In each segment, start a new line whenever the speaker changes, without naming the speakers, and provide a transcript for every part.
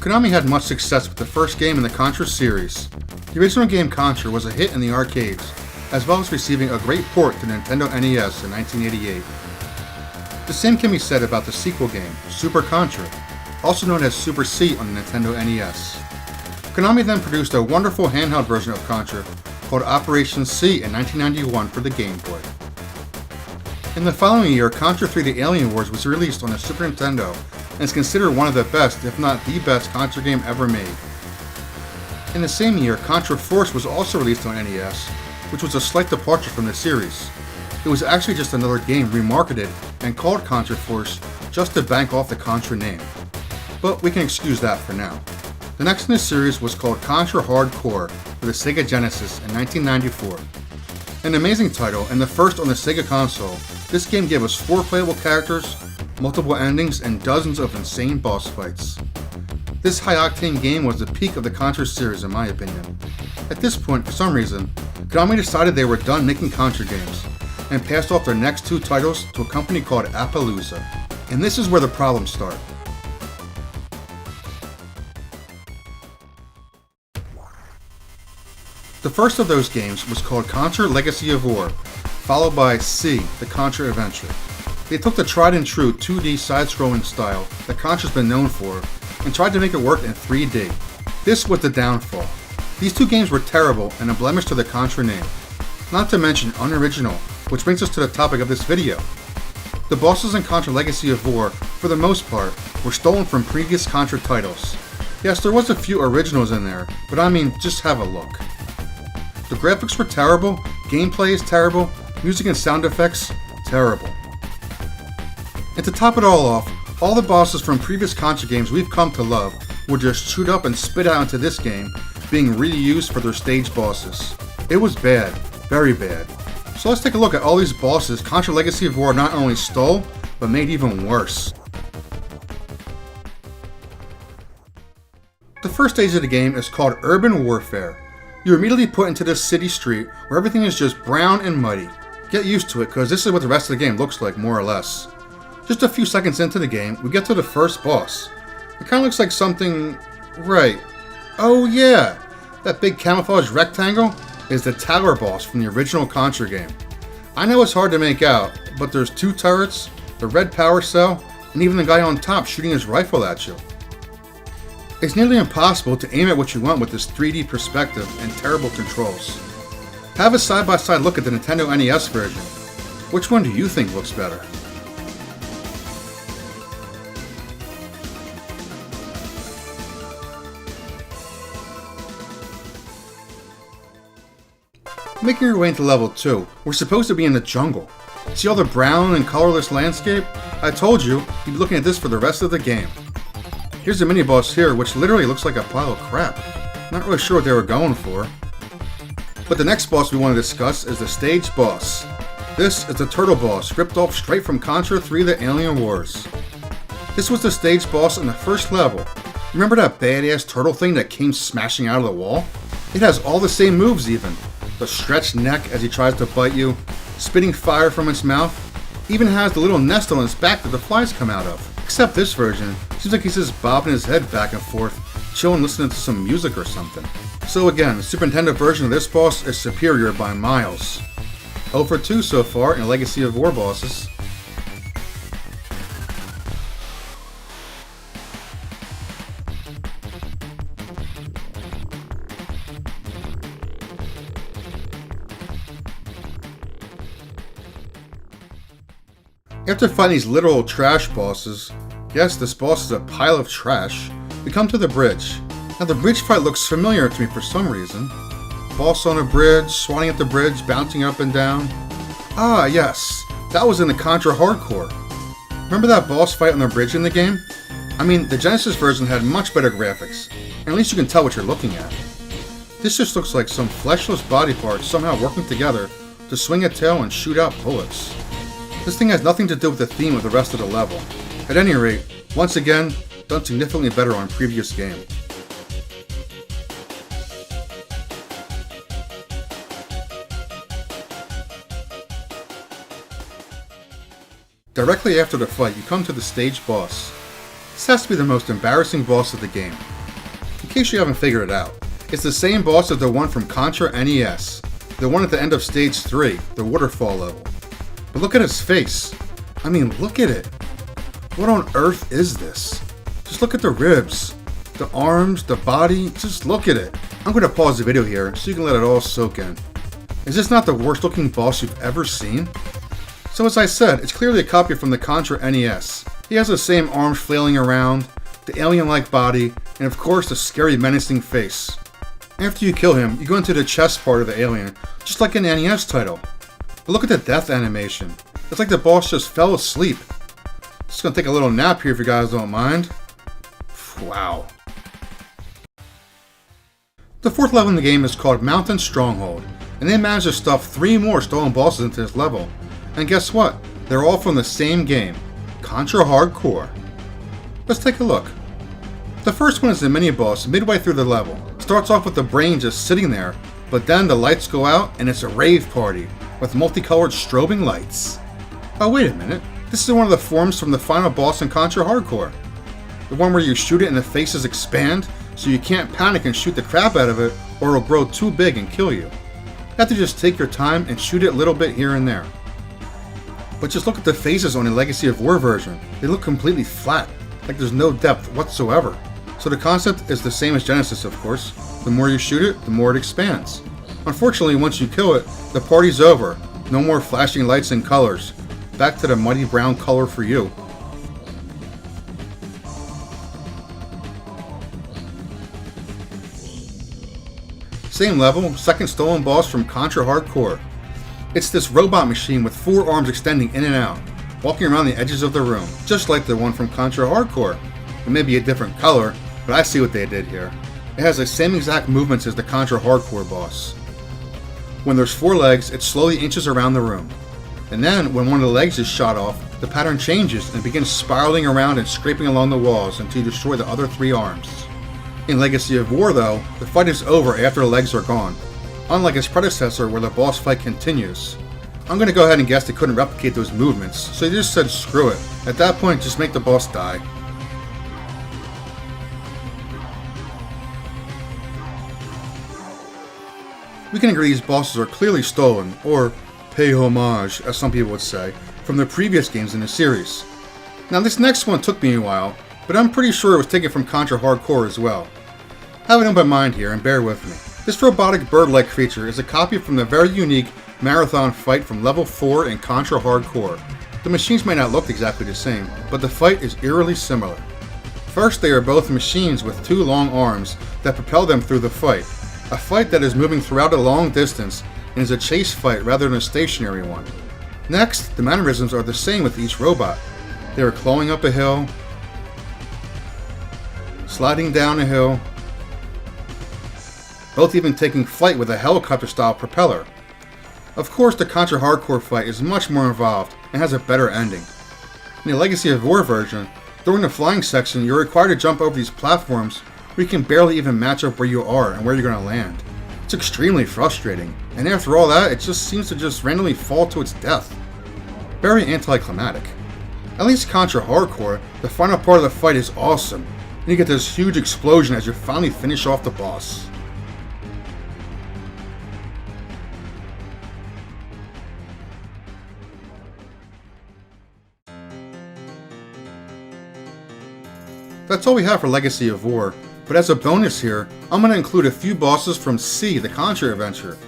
Konami had much success with the first game in the Contra series. The original game Contra was a hit in the arcades, as well as receiving a great port to Nintendo NES in 1988. The same can be said about the sequel game, Super Contra, also known as Super C on the Nintendo NES. Konami then produced a wonderful handheld version of Contra called Operation C in 1991 for the Game Boy. In the following year, Contra 3 The Alien Wars was released on the Super Nintendo and is considered one of the best, if not the best, Contra game ever made. In the same year, Contra Force was also released on NES, which was a slight departure from the series. It was actually just another game remarketed and called Contra Force just to bank off the Contra name. But we can excuse that for now. The next in the series was called Contra Hard Corps for the Sega Genesis in 1994. An amazing title and the first on the Sega console, this game gave us 4 playable characters, multiple endings, and dozens of insane boss fights. This high-octane game was the peak of the Contra series in my opinion. At this point, for some reason, Konami decided they were done making Contra games, and passed off their next 2 titles to a company called Appaloosa. And this is where the problems start. The first of those games was called Contra Legacy of War, followed by C, the Contra Adventure. They took the tried and true 2D side-scrolling style that Contra's been known for and tried to make it work in 3D. This was the downfall. These 2 games were terrible and a blemish to the Contra name. Not to mention unoriginal, which brings us to the topic of this video. The bosses in Contra Legacy of War, for the most part, were stolen from previous Contra titles. Yes, there was a few originals in there, but I mean, just have a look. The graphics were terrible, gameplay is terrible, music and sound effects, terrible. And to top it all off, all the bosses from previous Contra games we've come to love were just chewed up and spit out into this game, being reused for their stage bosses. It was bad, very bad. So let's take a look at all these bosses Contra Legacy of War not only stole, but made even worse. The first stage of the game is called Urban Warfare. You're immediately put into this city street where everything is just brown and muddy. Get used to it, because this is what the rest of the game looks like, more or less. Just a few seconds into the game, we get to the first boss. It kind of looks like something... right. Oh yeah! That big camouflage rectangle is the tower boss from the original Contra game. I know it's hard to make out, but there's 2 turrets, the red power cell, and even the guy on top shooting his rifle at you. It's nearly impossible to aim at what you want with this 3D perspective and terrible controls. Have a side-by-side look at the Nintendo NES version. Which one do you think looks better? Making your way into level 2, we're supposed to be in the jungle. See all the brown and colorless landscape? I told you, you'd be looking at this for the rest of the game. Here's the mini-boss here, which literally looks like a pile of crap. Not really sure what they were going for. But the next boss we want to discuss is the stage boss. This is the turtle boss, ripped off straight from Contra 3 The Alien Wars. This was the stage boss in the first level. Remember that badass turtle thing that came smashing out of the wall? It has all the same moves even. The stretched neck as he tries to bite you, spitting fire from its mouth, even has the little nest on its back that the flies come out of. Except this version, seems like he's just bobbing his head back and forth, chilling listening to some music or something. So again, the Super Nintendo version of this boss is superior by miles. 0 for 2 so far in Legacy of War bosses. After fighting these literal trash bosses, yes, this boss is a pile of trash, we come to the bridge. Now the bridge fight looks familiar to me for some reason. Boss on a bridge, swatting at the bridge, bouncing up and down. Ah yes, that was in the Contra Hard Corps. Remember that boss fight on the bridge in the game? I mean, the Genesis version had much better graphics, and at least you can tell what you're looking at. This just looks like some fleshless body parts somehow working together to swing a tail and shoot out bullets. This thing has nothing to do with the theme of the rest of the level. At any rate, once again, done significantly better on previous game. Directly after the fight, you come to the stage boss. This has to be the most embarrassing boss of the game. In case you haven't figured it out, it's the same boss as the one from Contra NES, the one at the end of Stage 3, the waterfall level. But look at his face. I mean, look at it. What on earth is this? Just look at the ribs, the arms, the body, just look at it. I'm going to pause the video here so you can let it all soak in. Is this not the worst looking boss you've ever seen? So as I said, it's clearly a copy from the Contra NES. He has the same arms flailing around, the alien-like body, and of course the scary menacing face. After you kill him, you go into the chest part of the alien, just like an NES title. But look at the death animation. It's like the boss just fell asleep. Just gonna take a little nap here if you guys don't mind. Wow. The fourth level in the game is called Mountain Stronghold, and they managed to stuff 3 more stolen bosses into this level. And guess what? They're all from the same game, Contra Hardcore. Let's take a look. The first one is the mini-boss midway through the level. It starts off with the brain just sitting there, but then the lights go out and it's a rave party with multicolored strobing lights. Oh wait a minute, this is one of the forms from the final boss in Contra Hardcore. The one where you shoot it and the faces expand, so you can't panic and shoot the crap out of it or it'll grow too big and kill you. You have to just take your time and shoot it a little bit here and there. But just look at the faces on the Legacy of War version. They look completely flat, like there's no depth whatsoever. So the concept is the same as Genesis, of course. The more you shoot it, the more it expands. Unfortunately, once you kill it, the party's over. No more flashing lights and colors. Back to the muddy brown color for you. Same level, second stolen boss from Contra Hardcore. It's this robot machine with 4 arms extending in and out, walking around the edges of the room, just like the one from Contra Hardcore. It may be a different color, but I see what they did here. It has the same exact movements as the Contra Hardcore boss. When there's 4 legs, it slowly inches around the room. And then, when one of the legs is shot off, the pattern changes and begins spiraling around and scraping along the walls until you destroy the other 3 arms. In Legacy of War though, the fight is over after the legs are gone, unlike its predecessor where the boss fight continues. I'm gonna go ahead and guess they couldn't replicate those movements, so they just said screw it. At that point, just make the boss die. We can agree these bosses are clearly stolen, or pay homage, as some people would say, from the previous games in the series. Now this next one took me a while, but I'm pretty sure it was taken from Contra Hardcore as well. Have it in my mind here and bear with me. This robotic bird-like creature is a copy from the very unique marathon fight from level 4 in Contra Hardcore. The machines may not look exactly the same, but the fight is eerily similar. First, they are both machines with 2 long arms that propel them through the fight. A fight that is moving throughout a long distance and is a chase fight rather than a stationary one. Next, the mannerisms are the same with each robot. They are clawing up a hill, sliding down a hill, both even taking flight with a helicopter-style propeller. Of course, the Contra Hardcore fight is much more involved and has a better ending. In the Legacy of War version, during the flying section, you're required to jump over these platforms where you can barely even match up where you are and where you're going to land. It's extremely frustrating, and after all that, it just seems to just randomly fall to its death. Very anticlimactic. At least Contra Hardcore, the final part of the fight is awesome, and you get this huge explosion as you finally finish off the boss. That's all we have for Legacy of War, but as a bonus here, I'm going to include a few bosses from C, the Contra adventure.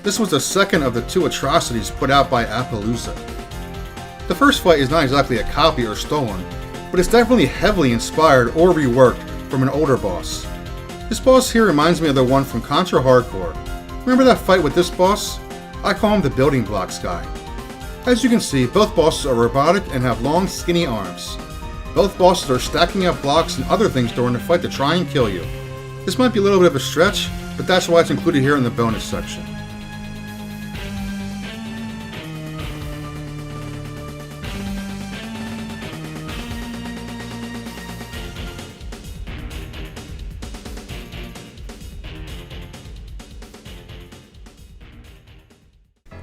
This was the second of the 2 atrocities put out by Appaloosa. The first fight is not exactly a copy or stolen, but it's definitely heavily inspired or reworked from an older boss. This boss here reminds me of the one from Contra Hardcore. Remember that fight with this boss? I call him the building blocks guy. As you can see, both bosses are robotic and have long skinny arms. Both bosses are stacking up blocks and other things during the fight to try and kill you. This might be a little bit of a stretch, but that's why it's included here in the bonus section.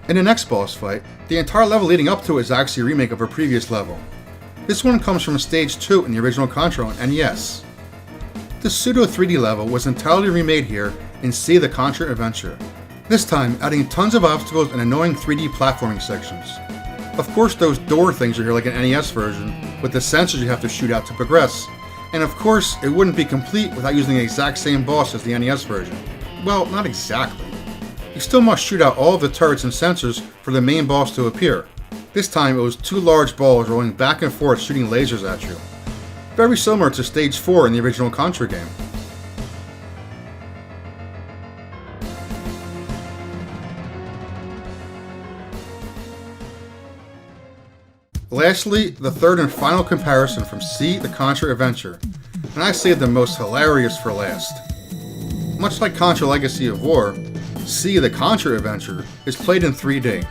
In the next boss fight, the entire level leading up to it is actually a remake of a previous level. This one comes from Stage 2 in the original Contra on NES. This pseudo 3D level was entirely remade here in See the Contra Adventure, this time adding tons of obstacles and annoying 3D platforming sections. Of course those door things are here like an NES version, with the sensors you have to shoot out to progress, and of course it wouldn't be complete without using the exact same boss as the NES version. Well, not exactly. You still must shoot out all of the turrets and sensors for the main boss to appear. This time it was two large balls rolling back and forth shooting lasers at you. Very similar to Stage 4 in the original Contra game. Lastly, the third and final comparison from See the Contra Adventure, and I saved the most hilarious for last. Much like Contra Legacy of War, See the Contra Adventure is played in 3D,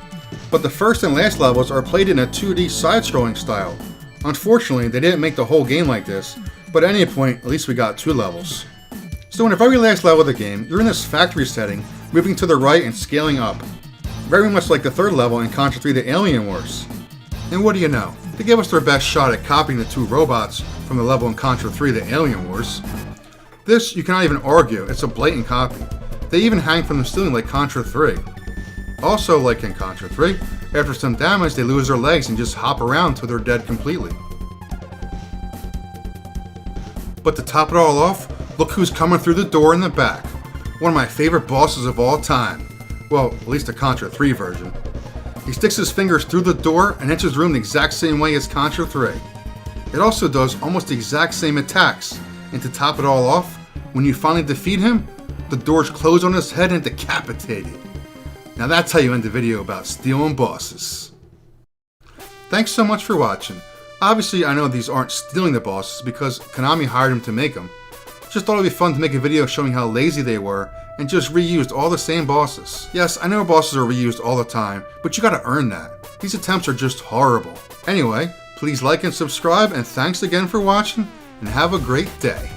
but the first and last levels are played in a 2D side-scrolling style. Unfortunately, they didn't make the whole game like this, but at any point, at least we got 2 levels. So in the very last level of the game, you're in this factory setting, moving to the right and scaling up. Very much like the third level in Contra 3 The Alien Wars. And what do you know? They gave us their best shot at copying the 2 robots from the level in Contra 3 The Alien Wars. This, you cannot even argue, it's a blatant copy. They even hang from the ceiling like Contra 3. Also, like in Contra 3, after some damage they lose their legs and just hop around till they're dead completely. But to top it all off, look who's coming through the door in the back. One of my favorite bosses of all time. Well, at least the Contra 3 version. He sticks his fingers through the door and enters the room the exact same way as Contra 3. It also does almost the exact same attacks, and to top it all off, when you finally defeat him, the doors close on his head and decapitated. Now that's how you end the video about stealing bosses. Thanks so much for watching. Obviously I know these aren't stealing the bosses because Konami hired them to make them. Just thought it'd be fun to make a video showing how lazy they were and just reused all the same bosses. Yes, I know bosses are reused all the time, but you gotta earn that. These attempts are just horrible. Anyway, please like and subscribe, and thanks again for watching, and have a great day.